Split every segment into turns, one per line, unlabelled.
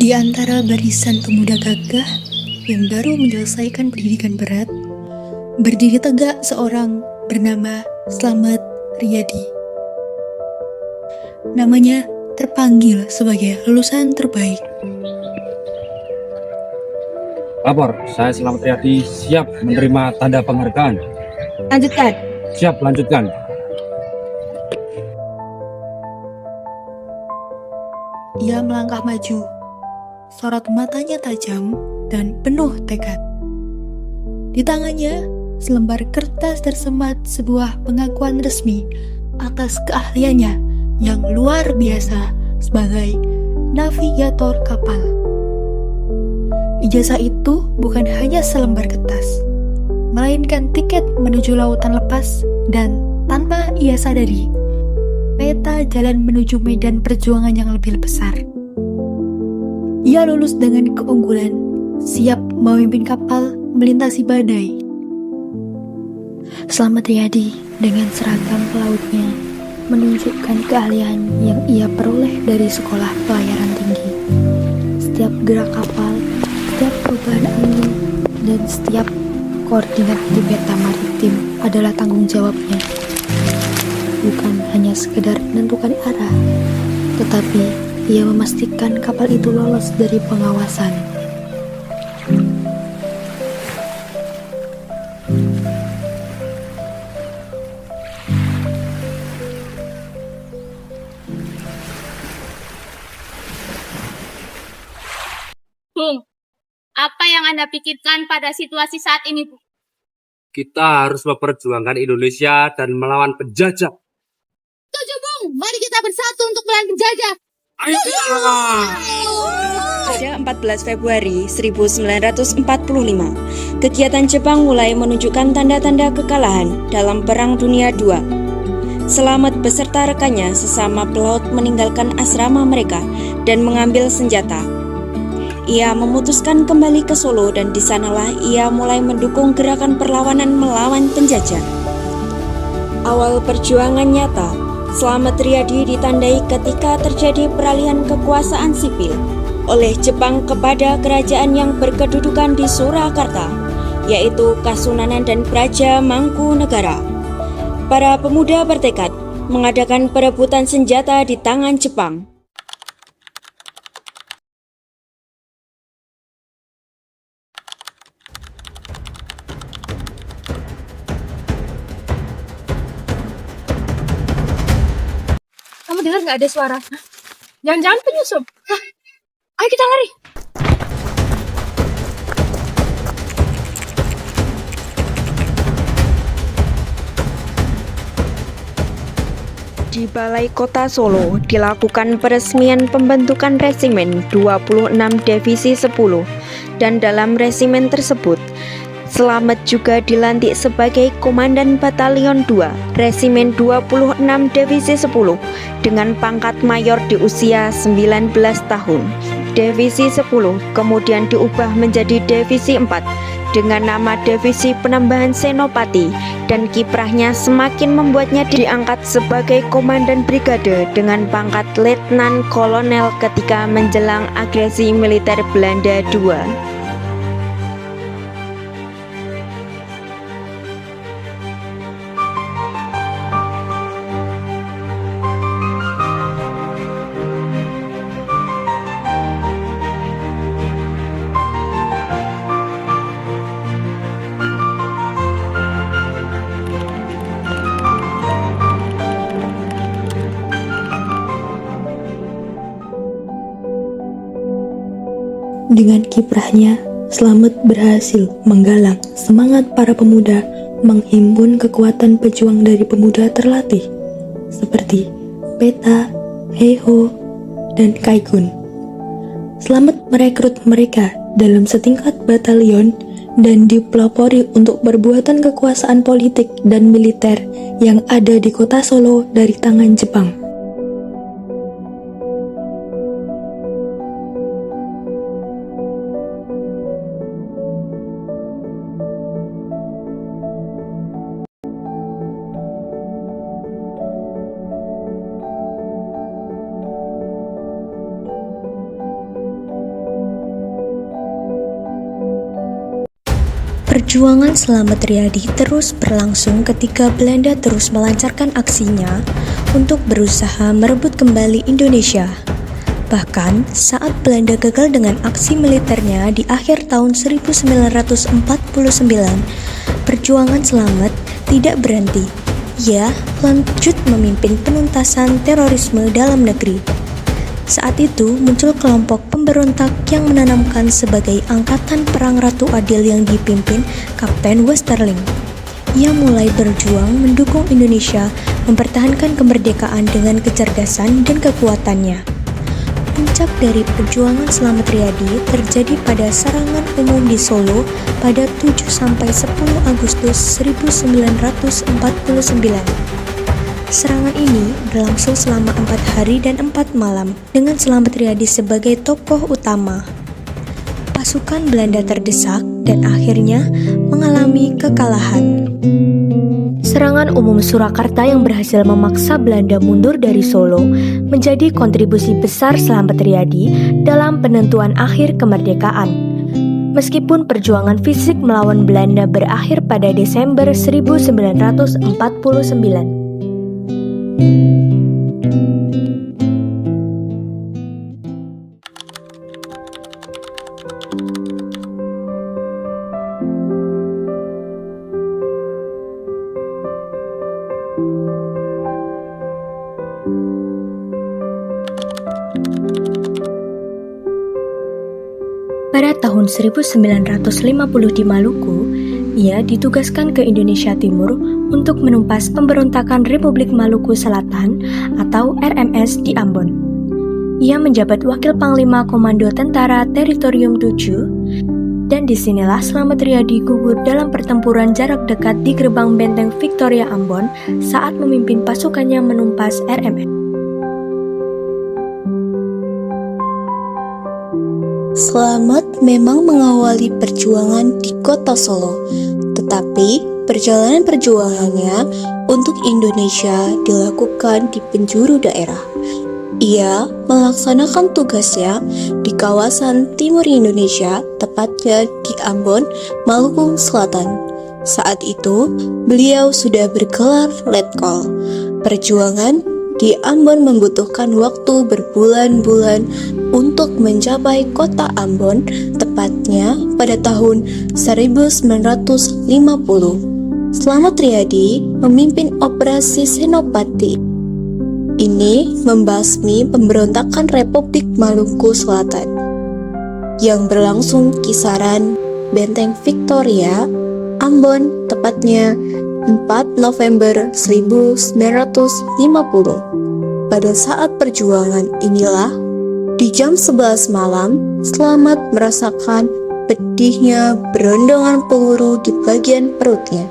Di antara barisan pemuda gagah yang baru menyelesaikan pendidikan berat, berdiri tegak seorang bernama Slamet Riyadi. Namanya terpanggil sebagai lulusan terbaik.
Lapor, saya Slamet Riyadi siap menerima tanda penghargaan.
Lanjutkan.
Siap, lanjutkan.
Ia melangkah maju. Sorot matanya tajam dan penuh tekad. Di tangannya, selembar kertas tersemat sebuah pengakuan resmi atas keahliannya yang luar biasa sebagai navigator kapal. Ijazah itu bukan hanya selembar kertas, melainkan tiket menuju lautan lepas dan tanpa ia sadari, peta jalan menuju medan perjuangan yang lebih besar. Ia lulus dengan keunggulan, siap memimpin kapal melintasi badai. Slamet Riyadi dengan seragam pelautnya menunjukkan keahlian yang ia peroleh dari sekolah pelayaran tinggi. Setiap gerak kapal, setiap perubahan angin, dan setiap koordinat di peta maritim adalah tanggung jawabnya. Bukan hanya sekedar menentukan arah, tetapi ia memastikan kapal itu lolos dari pengawasan.
Bung, apa yang Anda pikirkan pada situasi saat ini, Bu?
Kita harus memperjuangkan Indonesia dan melawan penjajah.
Setuju, Bung. Mari kita bersatu untuk melawan penjajah.
Ayo!
Pada 14 Februari 1945, kegiatan Jepang mulai menunjukkan tanda-tanda kekalahan dalam Perang Dunia II. Slamet beserta rekannya sesama pelaut meninggalkan asrama mereka dan mengambil senjata. Ia memutuskan kembali ke Solo dan di sanalah ia mulai mendukung gerakan perlawanan melawan penjajah. Awal perjuangan nyata Slamet Riyadi ditandai ketika terjadi peralihan kekuasaan sipil oleh Jepang kepada kerajaan yang berkedudukan di Surakarta, yaitu Kasunanan dan Praja Mangkunegara. Para pemuda bertekad mengadakan perebutan senjata di tangan Jepang.
Kamu dengar nggak ada suara? Jangan-jangan penyusup. Hah? Ayo kita lari.
Di Balai Kota Solo dilakukan peresmian pembentukan Resimen 26 Divisi 10 dan dalam resimen tersebut Slamet juga dilantik sebagai Komandan Batalion 2 Resimen 26 Divisi 10 dengan pangkat mayor di usia 19 tahun. Divisi 10 kemudian diubah menjadi Divisi 4 dengan nama Divisi Penambahan Senopati, dan kiprahnya semakin membuatnya diangkat sebagai komandan brigade dengan pangkat letnan kolonel ketika menjelang agresi militer Belanda II.
Dengan kiprahnya, Slamet berhasil menggalang semangat para pemuda, menghimpun kekuatan pejuang dari pemuda terlatih, seperti Peta, Heiho, dan Kaikun. Slamet merekrut mereka dalam setingkat batalion dan dipelopori untuk perbuatan kekuasaan politik dan militer yang ada di kota Solo dari tangan Jepang.
Perjuangan Slamet Riyadi terus berlangsung ketika Belanda terus melancarkan aksinya untuk berusaha merebut kembali Indonesia. Bahkan saat Belanda gagal dengan aksi militernya di akhir tahun 1949, perjuangan Slamet tidak berhenti. Ia lanjut memimpin penuntasan terorisme dalam negeri. Saat itu muncul kelompok pemberontak yang menanamkan sebagai Angkatan Perang Ratu Adil yang dipimpin Kapten Westerling. Ia mulai berjuang mendukung Indonesia mempertahankan kemerdekaan dengan kecerdasan dan kekuatannya. Puncak dari perjuangan Slamet Riyadi terjadi pada serangan umum di Solo pada 7-10 Agustus 1949. Serangan ini berlangsung selama 4 hari dan 4 malam dengan Slamet Riyadi sebagai tokoh utama. Pasukan Belanda terdesak dan akhirnya mengalami kekalahan. Serangan umum Surakarta yang berhasil memaksa Belanda mundur dari Solo menjadi kontribusi besar Slamet Riyadi dalam penentuan akhir kemerdekaan. Meskipun perjuangan fisik melawan Belanda berakhir pada Desember 1949. Pada tahun 1950 di Maluku, ia ditugaskan ke Indonesia Timur untuk menumpas pemberontakan Republik Maluku Selatan atau RMS di Ambon. Ia menjabat Wakil Panglima Komando Tentara Teritorium 7, dan disinilah Slamet Riyadi gugur dalam pertempuran jarak dekat di gerbang benteng Victoria Ambon saat memimpin pasukannya menumpas RMS.
Slamet memang mengawali perjuangan di kota Solo, tetapi perjalanan perjuangannya untuk Indonesia dilakukan di penjuru daerah. Ia melaksanakan tugasnya di kawasan timur Indonesia, tepatnya di Ambon, Maluku Selatan. Saat itu, beliau sudah bergelar letkol. Perjuangan di Ambon membutuhkan waktu berbulan-bulan untuk mencapai kota Ambon, tepatnya pada tahun 1950. Slamet Riyadi memimpin operasi Senopati. Ini membasmi pemberontakan Republik Maluku Selatan yang berlangsung kisaran Benteng Victoria, Ambon, tepatnya 4 November 1950. Pada saat perjuangan inilah, di jam 11 malam, Slamet merasakan pedihnya berondongan peluru di bagian perutnya.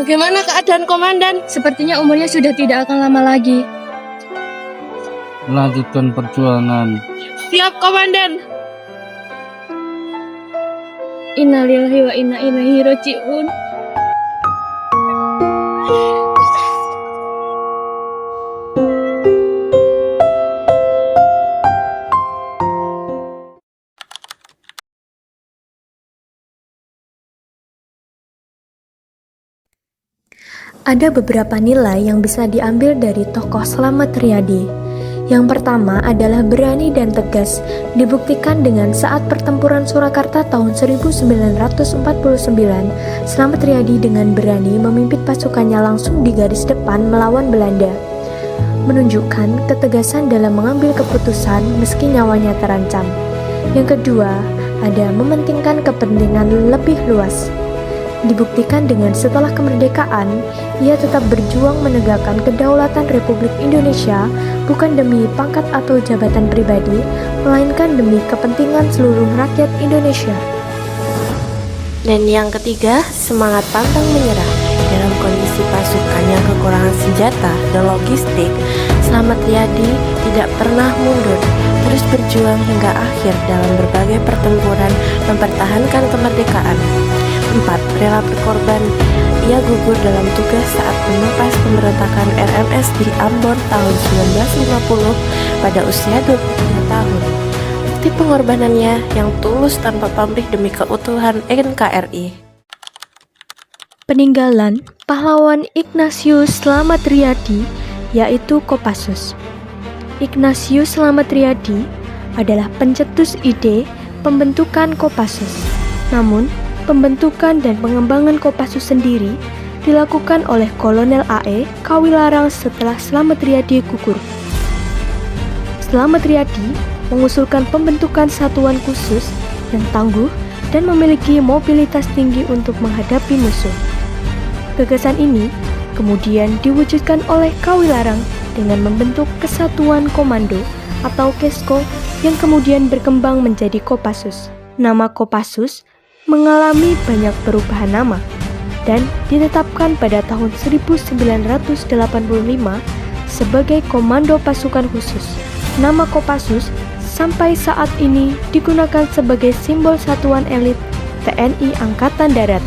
Bagaimana keadaan komandan? Sepertinya umurnya sudah tidak akan lama lagi.
Melanjutkan perjuangan.
Siap, komandan. Innalillahi wa inna ilaihi raji'un.
Ada beberapa nilai yang bisa diambil dari tokoh Slamet Riyadi. Yang pertama adalah berani dan tegas, dibuktikan dengan saat pertempuran Surakarta tahun 1949, Slamet Riyadi dengan berani memimpin pasukannya langsung di garis depan melawan Belanda. Menunjukkan ketegasan dalam mengambil keputusan meski nyawanya terancam. Yang kedua, ada mementingkan kepentingan lebih luas. Dibuktikan dengan setelah kemerdekaan, ia tetap berjuang menegakkan kedaulatan Republik Indonesia bukan demi pangkat atau jabatan pribadi, melainkan demi kepentingan seluruh rakyat Indonesia.
Dan yang ketiga, semangat pantang menyerah. Dalam kondisi pasukan yang kekurangan senjata dan logistik, Slamet Riyadi tidak pernah mundur, terus berjuang hingga akhir dalam berbagai pertempuran mempertahankan kemerdekaan. 4. Rela berkorban. Ia gugur dalam tugas saat menumpas pemberontakan RMS di Ambon tahun 1950 pada usia 23 tahun. Bukti pengorbanannya yang tulus tanpa pamrih demi keutuhan NKRI.
Peninggalan pahlawan Ignatius Slamet Riyadi yaitu Kopassus. Ignatius Slamet Riyadi adalah pencetus ide pembentukan Kopassus. Namun, pembentukan dan pengembangan Kopassus sendiri dilakukan oleh Kolonel AE Kawilarang setelah Slamet Riyadi gugur. Slamet Riyadi mengusulkan pembentukan satuan khusus yang tangguh dan memiliki mobilitas tinggi untuk menghadapi musuh. Gagasan ini kemudian diwujudkan oleh Kawilarang dengan membentuk Kesatuan Komando atau KESKO yang kemudian berkembang menjadi Kopassus. Nama Kopassus mengalami banyak perubahan nama dan ditetapkan pada tahun 1985 sebagai Komando Pasukan Khusus. Nama Kopassus sampai saat ini digunakan sebagai simbol satuan elit TNI Angkatan Darat.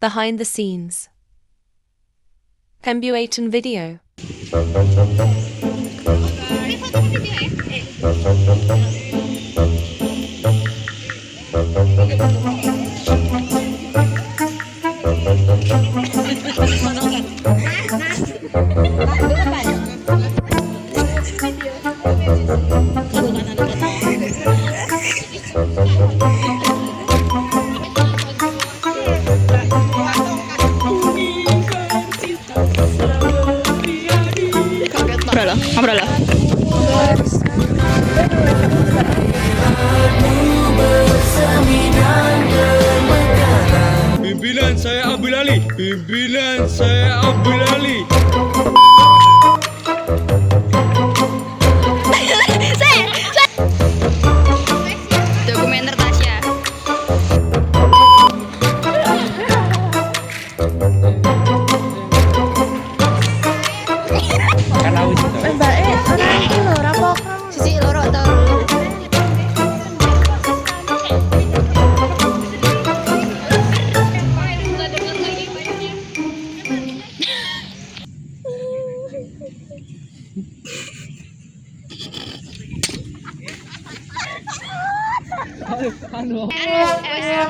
Behind the scenes. Pembuatan video.
Pimpinan saya Abdul Ali. Pimpinan saya Abdul Ali.
Dokumenter Tasya. Sisi loro tau.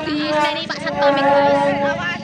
Di sini Pak Satpam guys.